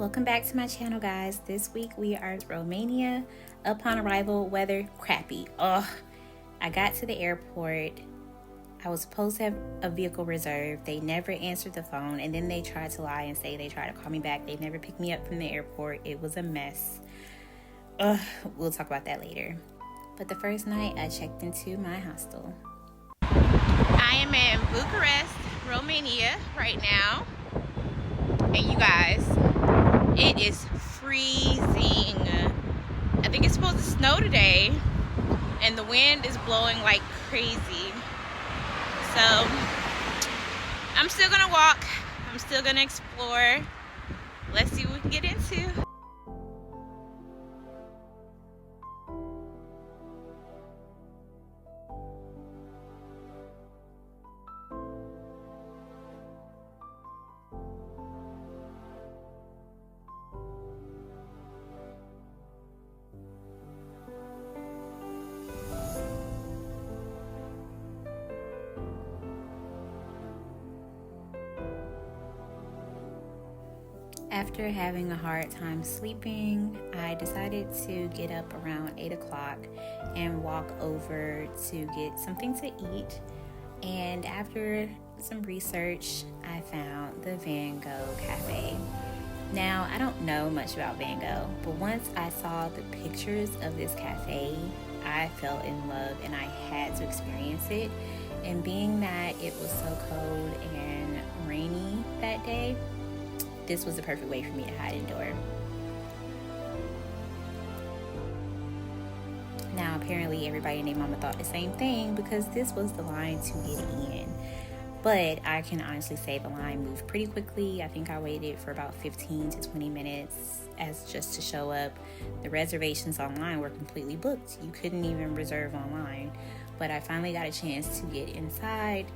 Welcome back to my channel, guys. This week we are in Romania. Upon arrival, weather crappy. I got to the airport. I was supposed to have a vehicle reserved. They never answered the phone, and then they tried to lie and say they tried to call me back. They never picked me up from the airport. It was a mess. We'll talk about that later. But the first night, I checked into my hostel. I am in Bucharest, Romania right now. And you guys, it is freezing. I think it's supposed to snow today, and the wind is blowing like crazy. So I'm still gonna walk. I'm still gonna explore. Let's see what we can get into. After having a hard time sleeping, I decided to get up around 8 o'clock and walk over to get something to eat. And after some research, I found the Van Gogh Cafe. Now, I don't know much about Van Gogh, but once I saw the pictures of this cafe, I fell in love and I had to experience it. And being that it was so cold and rainy that day, this was the perfect way for me to hide indoor. Now, apparently everybody and their mama thought the same thing because this was the line to get in. But I can honestly say the line moved pretty quickly. I think I waited for about 15 to 20 minutes as just to show up. The reservations online were completely booked. You couldn't even reserve online. But I finally got a chance to get inside.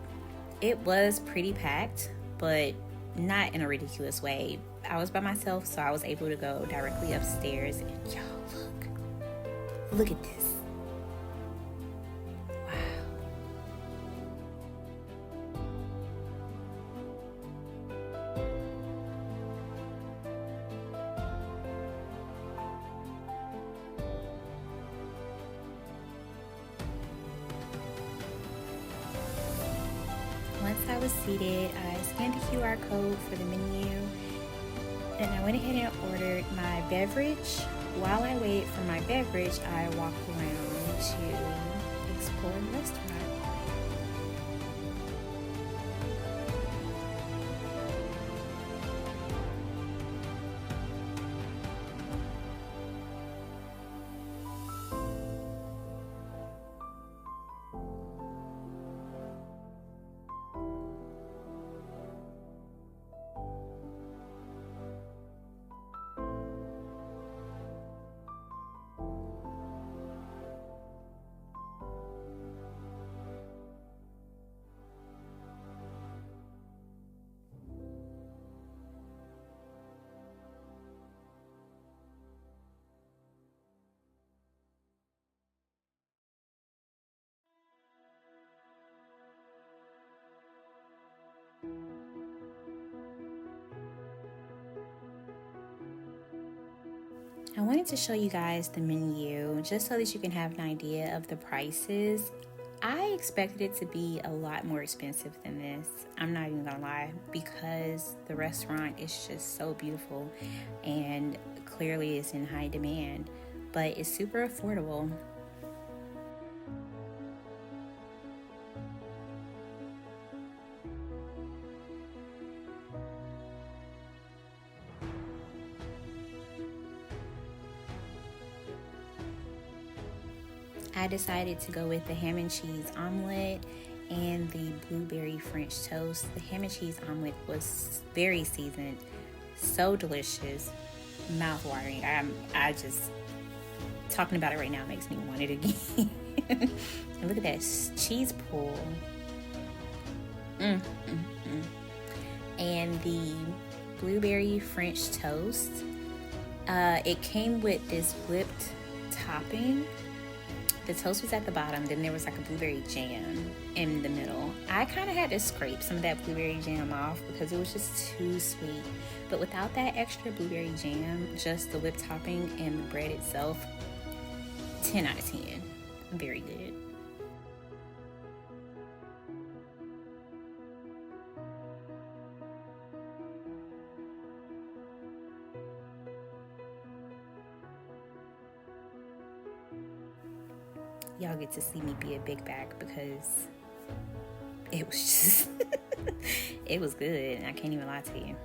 It was pretty packed, but not in a ridiculous way. I was by myself, so I was able to go directly upstairs. And y'all, look at this. Wow. Once I was seated, I scanned the QR code for the menu, and I went ahead and ordered my beverage. While I waited for my beverage, I walked around to explore the restaurant. I wanted to show you guys the menu just so that you can have an idea of the prices. I expected it to be a lot more expensive than this. I'm not even gonna lie, because the restaurant is just so beautiful and clearly it's in high demand, but it's super affordable. I decided to go with the ham and cheese omelet and the blueberry French toast. The ham and cheese omelet was very seasoned, so delicious, mouth-watering. I just, talking about it right now makes me want it again. And look at that cheese pool. And the blueberry French toast, it came with this whipped topping. The toast was at the bottom, then there was like a blueberry jam in the middle. I kind of had to scrape some of that blueberry jam off because it was just too sweet. But without that extra blueberry jam, just the whipped topping and the bread itself, 10 out of 10. Very good. Y'all get to see me be a big bag because it was just it was good. I can't even lie to you.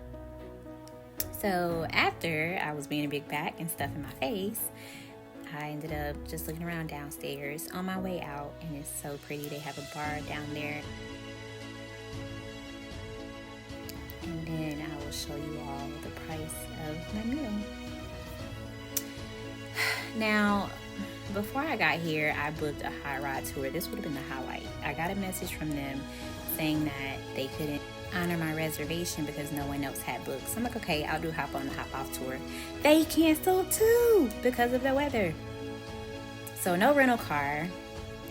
So after I was being a big back and stuffing my face, I ended up just looking around downstairs on my way out, and it's so pretty. They have a bar down there. And then I will show you all the price of my meal. Now, before I got here, I booked a high ride tour. This would have been the highlight. I got a message from them saying that they couldn't honor my reservation because no one else had booked. So I'm like, okay, I'll do hop on the hop off tour. They canceled too because of the weather. So no rental car,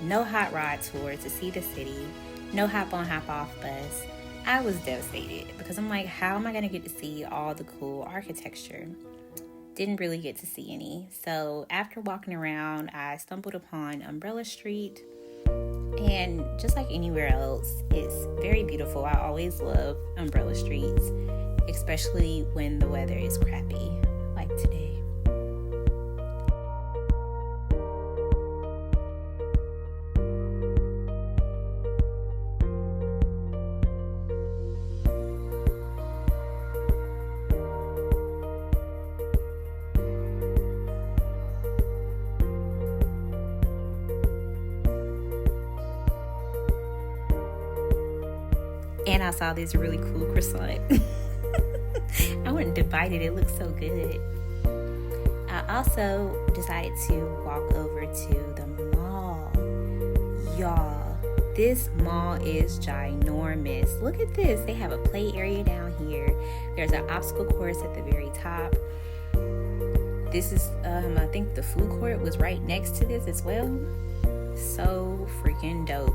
no hot rod tour to see the city, no hop on hop off bus. I was devastated because I'm like, how am I going to get to see all the cool architecture? Didn't really get to see any. So after walking around, I stumbled upon Umbrella Street. And just like anywhere else, it's very beautiful. I always love umbrella streets, especially when the weather is crappy, like today. And I saw this really cool croissant. I went to bite it. It looks so good. I also decided to walk over to the mall. Y'all, this mall is ginormous. Look at this. They have a play area down here. There's an obstacle course at the very top. This is, I think the food court was right next to this as well. So freaking dope.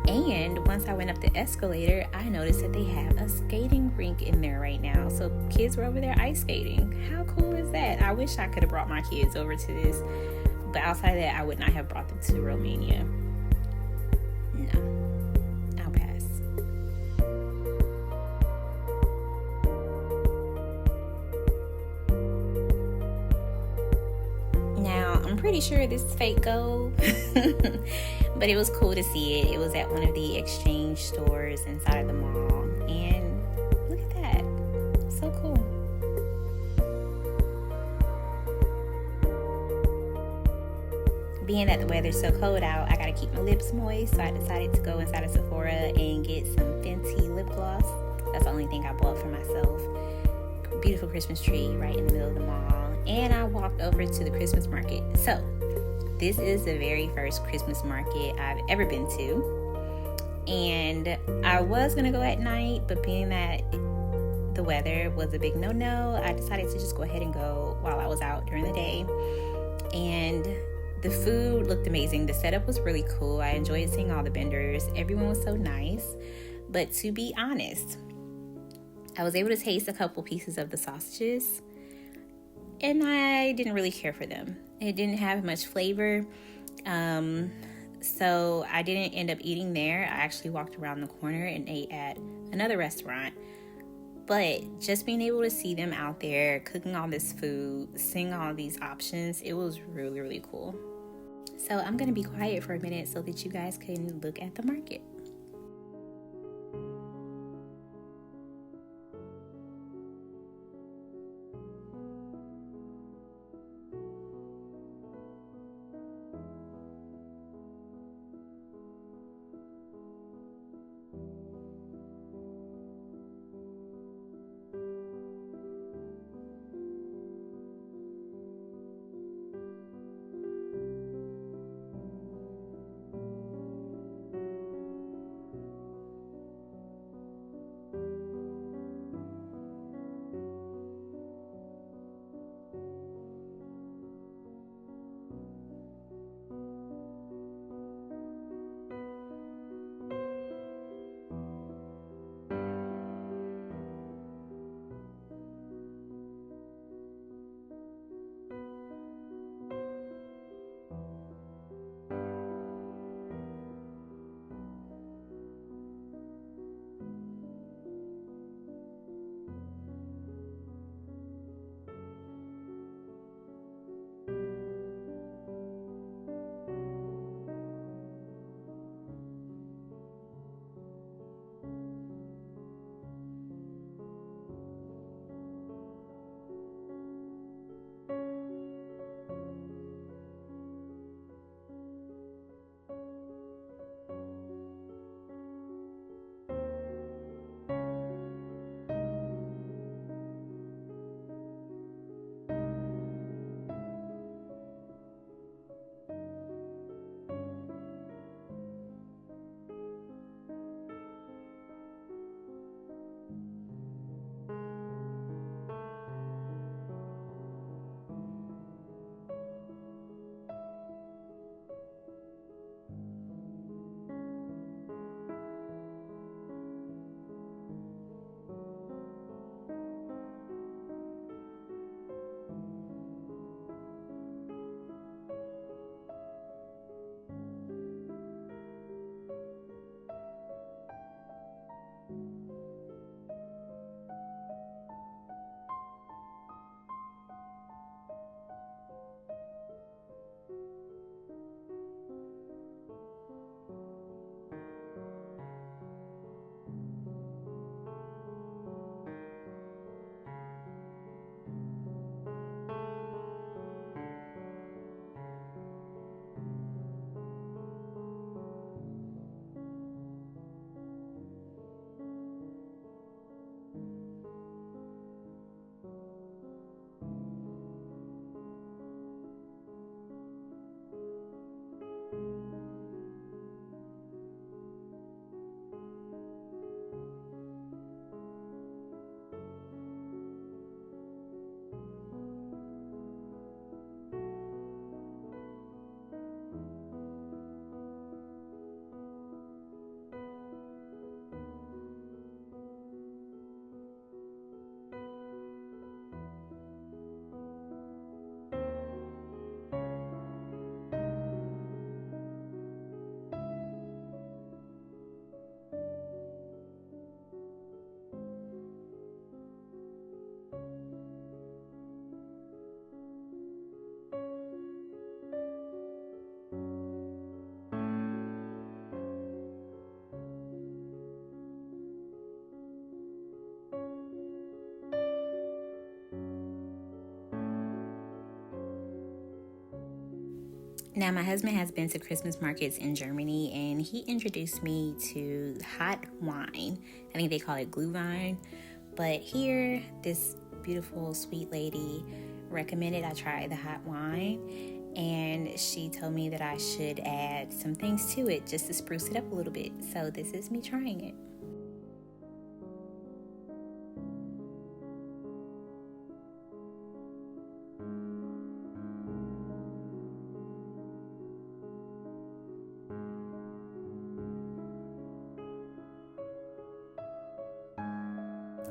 And once I went up the escalator, I noticed that they have a skating rink in there right now. So kids were over there ice skating. How cool is that? I wish I could have brought my kids over to this. But outside of that, I would not have brought them to Romania. No. I'll pass. Now, I'm pretty sure this is fake gold. But it was cool to see it. It was at one of the exchange stores inside of the mall. And look at that. So cool. Being that the weather's so cold out, I gotta keep my lips moist. So I decided to go inside of Sephora and get some Fenty lip gloss. That's the only thing I bought for myself. Beautiful Christmas tree right in the middle of the mall. And I walked over to the Christmas market. So this is the very first Christmas market I've ever been to. And I was going to go at night, but being that the weather was a big no-no, I decided to just go ahead and go while I was out during the day. And the food looked amazing. The setup was really cool. I enjoyed seeing all the vendors. Everyone was so nice. But to be honest, I was able to taste a couple pieces of the sausages, and I didn't really care for them. It didn't have much flavor, so I didn't end up eating there. I actually walked around the corner and ate at another restaurant. But just being able to see them out there cooking all this food, seeing all these options, it was really, really cool. So I'm going to be quiet for a minute so that you guys can look at the market. Now, my husband has been to Christmas markets in Germany, and he introduced me to hot wine. I think they call it Glühwein. But here, this beautiful, sweet lady recommended I try the hot wine, and she told me that I should add some things to it just to spruce it up a little bit. So this is me trying it.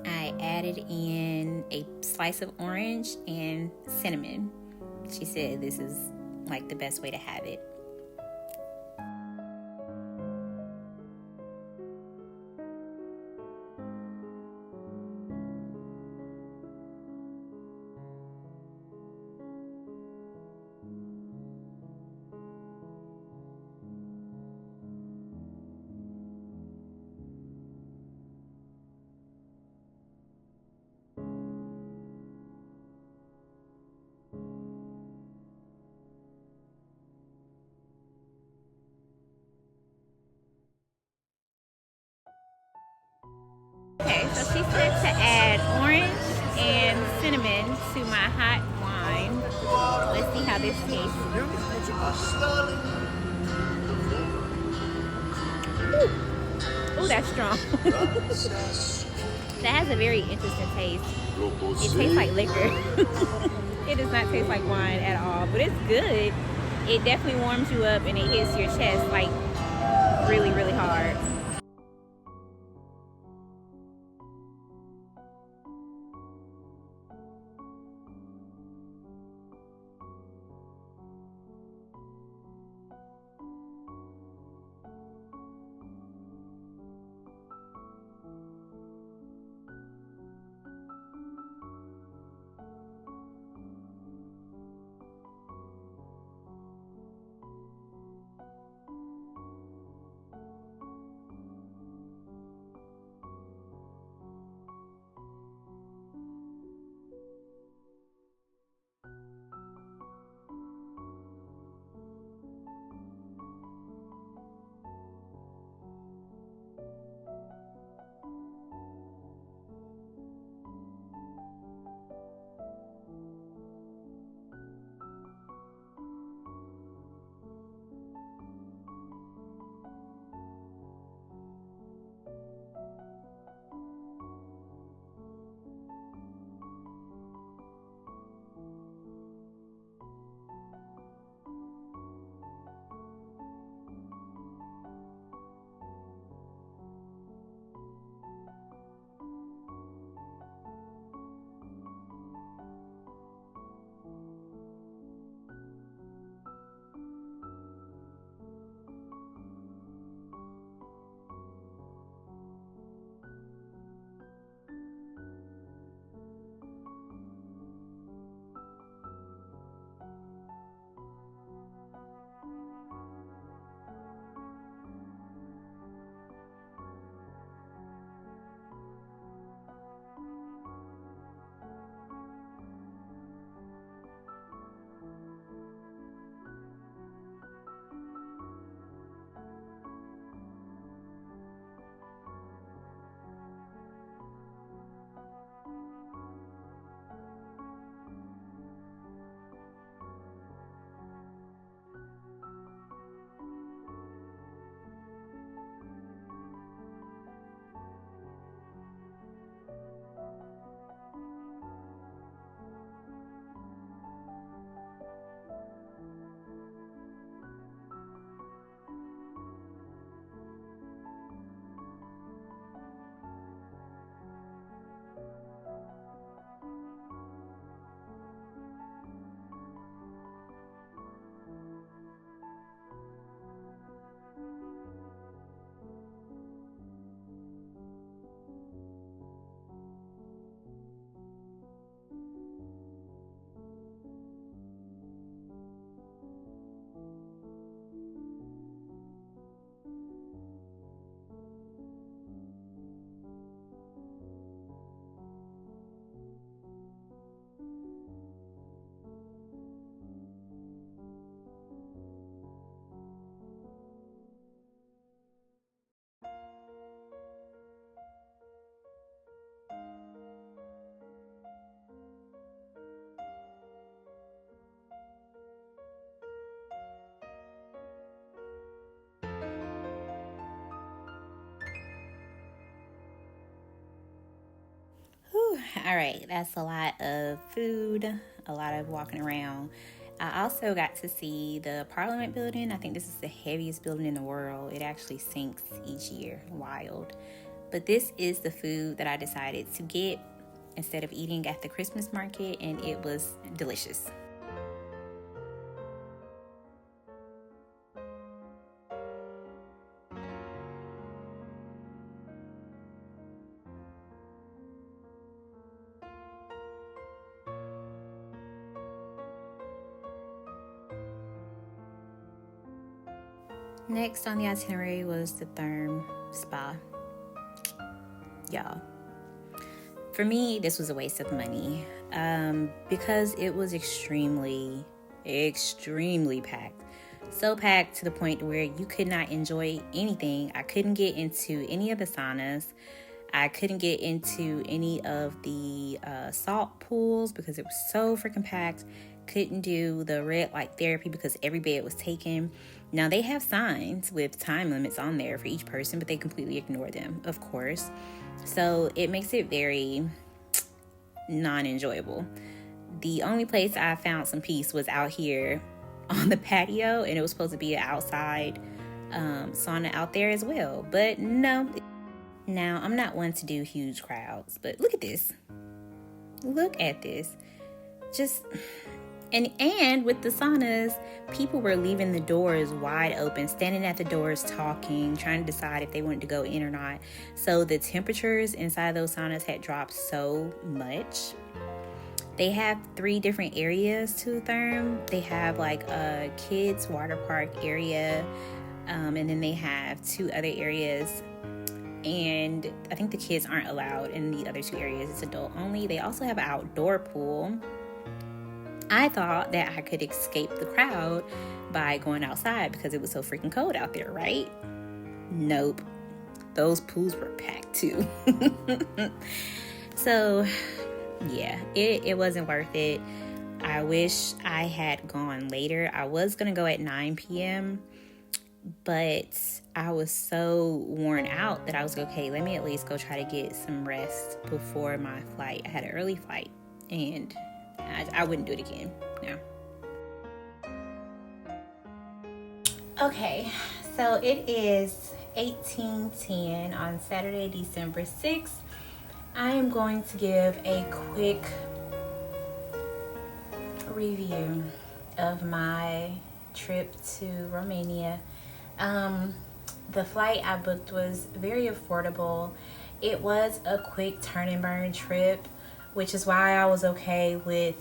I added in a slice of orange and cinnamon. She said this is like the best way to have it. Okay, so she said to add orange and cinnamon to my hot wine. Let's see how this tastes. Ooh, that's strong. That has a very interesting taste. It tastes like liquor. It does not taste like wine at all, but it's good. It definitely warms you up and it hits your chest like really, really hard. All right, that's a lot of food, a lot of walking around. I also got to see the Parliament building. I think this is the heaviest building in the world. It actually sinks each year. Wild. But this is the food that I decided to get instead of eating at the Christmas market, and it was delicious. Next on the itinerary was the Therm Spa. Y'all, for me, this was a waste of money because it was extremely packed. So packed to the point where you could not enjoy anything. I couldn't get into any of the saunas. I couldn't get into any of the salt pools because it was so freaking packed. Couldn't do the red light therapy because every bed was taken. Now, they have signs with time limits on there for each person, but they completely ignore them, of course. So it makes it very non-enjoyable. The only place I found some peace was out here on the patio, and it was supposed to be an outside sauna out there as well. But no. Now, I'm not one to do huge crowds, but look at this. Look at this. Just... And with the saunas, people were leaving the doors wide open, standing at the doors talking, trying to decide if they wanted to go in or not. So the temperatures inside those saunas had dropped so much. They have 3 different areas to Therm. They have like a kids water park area, and then they have 2 other areas. And I think the kids aren't allowed in the other 2 areas. It's adult only. They also have an outdoor pool. I thought that I could escape the crowd by going outside because it was so freaking cold out there, right? Nope. Those pools were packed too. So, yeah, it wasn't worth it. I wish I had gone later. I was going to go at 9 p.m., but I was so worn out that I was okay, let me at least go try to get some rest before my flight. I had an early flight, and I wouldn't do it again. No. Okay, so it is 18:10 on Saturday, December 6th. I am going to give a quick review of my trip to Romania. The flight I booked was very affordable. It was a quick turn and burn trip, which is why I was okay with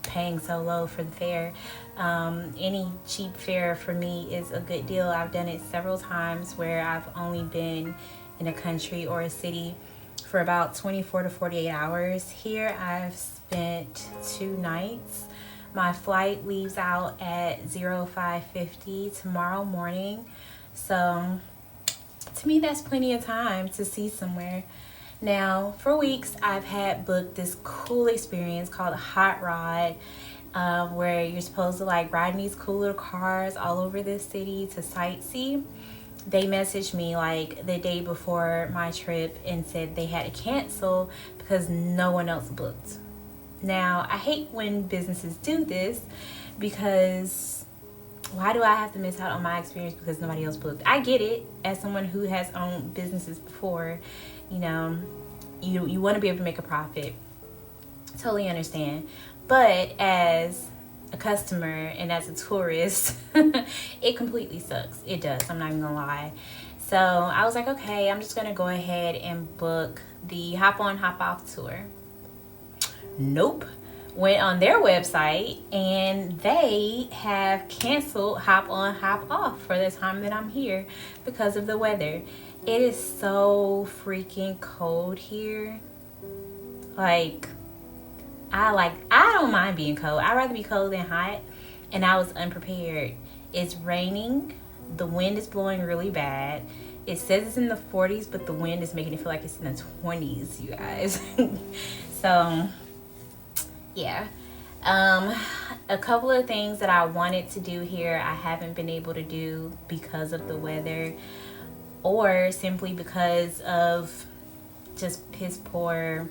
paying so low for the fare. Any cheap fare for me is a good deal. I've done it several times where I've only been in a country or a city for about 24 to 48 hours. Here I've spent 2 nights. My flight leaves out at 05:50 tomorrow morning. So to me, that's plenty of time to see somewhere. Now, for weeks, I've had booked this cool experience called a hot rod, where you're supposed to like ride in these cool little cars all over the city to sightsee. They messaged me like the day before my trip and said they had to cancel because no one else booked. Now, I hate when businesses do this because why do I have to miss out on my experience because nobody else booked? I get it. As someone who has owned businesses before, you know, you want to be able to make a profit. Totally understand. But as a customer and as a tourist, it completely sucks. It does. I'm not even gonna lie. So I was like, okay, I'm just gonna go ahead and book the hop on, hop off tour. Nope. Went on their website and they have canceled hop on, hop off for the time that I'm here because of the weather. It is so freaking cold here. I don't mind being cold. I'd rather be cold than hot. And I was unprepared. It's raining. The wind is blowing really bad. It says it's in the 40s, but the wind is making it feel like it's in the 20s, you guys. So, yeah. A couple of things that I wanted to do here, I haven't been able to do because of the weather or simply because of just piss poor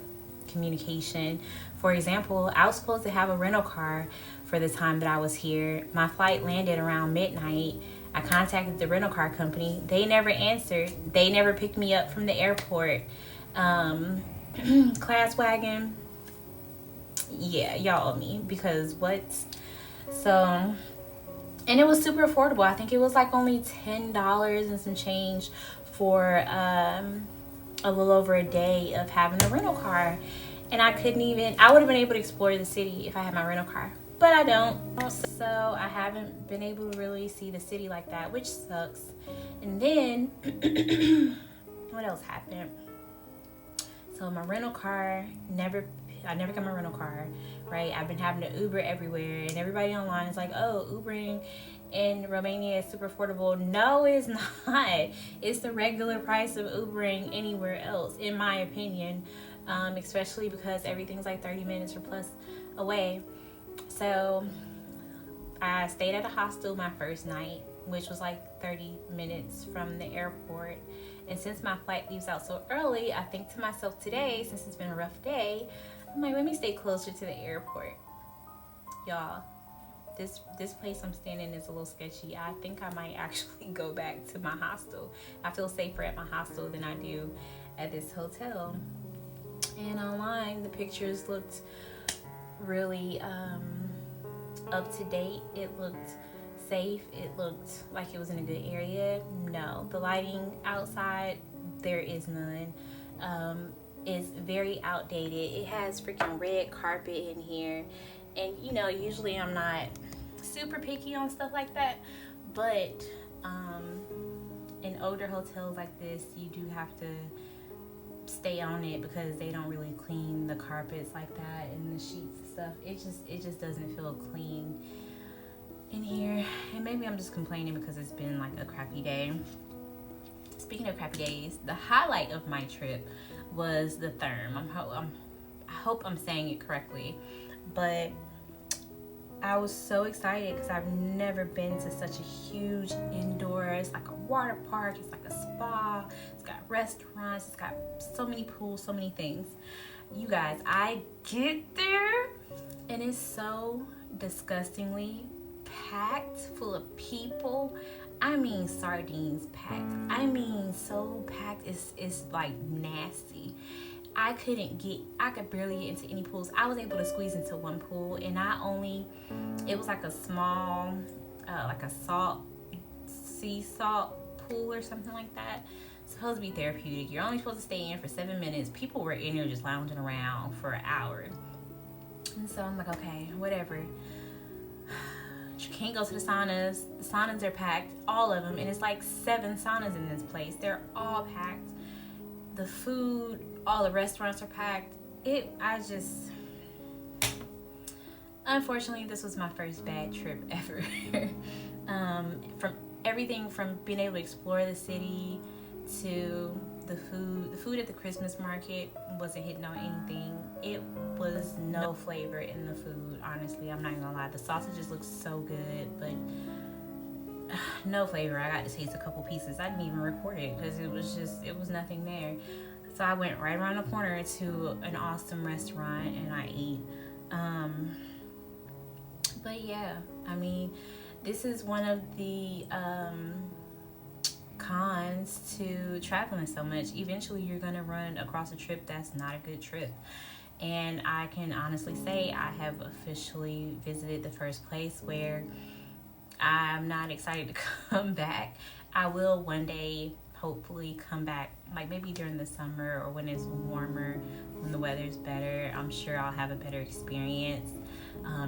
communication. For example, I was supposed to have a rental car for the time that I was here. My flight landed around midnight. I contacted the rental car company. They never answered. They never picked me up from the airport. Class wagon, yeah, y'all owe me, because what? So, and it was super affordable. I think it was like only $10 and some change for a little over a day of having a rental car. And I would have been able to explore the city if I had my rental car, but I don't. So I haven't been able to really see the city like that, which sucks. And then what else happened? So my rental car, I never got my rental car, right? I've been having to Uber everywhere, and everybody online is like, oh, Ubering in Romania is super affordable. No, it's not. It's the regular price of Ubering anywhere else, in my opinion, especially because everything's like 30 minutes or plus away. So I stayed at a hostel my first night, which was like 30 minutes from the airport. And since my flight leaves out so early, I think to myself today, since it's been a rough day, I'm like, let me stay closer to the airport. Y'all, this place I'm staying in is a little sketchy. I think I might actually go back to my hostel. I feel safer at my hostel than I do at this hotel. And online, the pictures looked really up to date. It looked safe. It looked like it was in a good area. No, the lighting outside, there is none. It's very outdated. It has freaking red carpet in here, and usually I'm not super picky on stuff like that, but in older hotels like this, you do have to stay on it because they don't really clean the carpets like that and the sheets and stuff. It just doesn't feel clean in here. And maybe I'm just complaining because it's been like a crappy day. Speaking of crappy days, the highlight of my trip was the therm. I hope I'm saying it correctly, but I was so excited because I've never been to such a huge indoor. It's like a water park. It's like a spa. It's got restaurants. It's got so many pools, so many things. You guys, I get there and it's so disgustingly packed full of people. I mean, sardines packed. I mean, so packed. It's like nasty. I could barely get into any pools. I was able to squeeze into one pool, and it was like a small, like a sea salt pool or something like that. It's supposed to be therapeutic. You're only supposed to stay in for 7 minutes. People were in here just lounging around for an hour. And so I'm like, okay, whatever. You can't go to the saunas. The saunas are packed, all of them, and it's like 7 saunas in this place. They're all packed. The food, all the restaurants are packed. Unfortunately, this was my first bad trip ever. From everything from being able to explore the city to the food at the Christmas market wasn't hitting on anything. It was no flavor in the food, honestly. I'm not even gonna lie. The sausages look so good, but no flavor. I got to taste a couple pieces. I didn't even record it because it was nothing there. So I went right around the corner to an awesome restaurant and I ate. But yeah, I mean, this is one of the cons to traveling so much. Eventually you're gonna run across a trip that's not a good trip. And I can honestly say I have officially visited the first place where I'm not excited to come back. I will one day hopefully come back, like maybe during the summer or when it's warmer, when the weather's better. I'm sure I'll have a better experience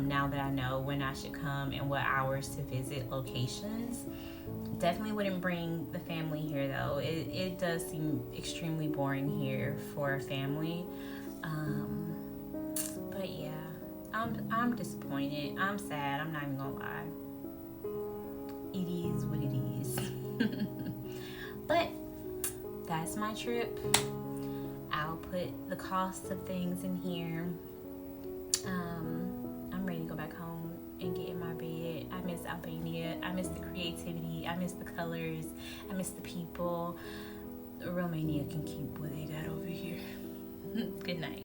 now that I know when I should come and what hours to visit locations. Definitely wouldn't bring the family here though. It does seem extremely boring here for a family. But yeah, I'm disappointed. I'm sad. I'm not even gonna lie. It is what it is. But that's my trip. I'll put the cost of things in here. I'm ready to go back home and get in my bed. I miss Albania. I miss the creativity. I miss the colors. I miss the people. Romania can keep what they got over here. Good night.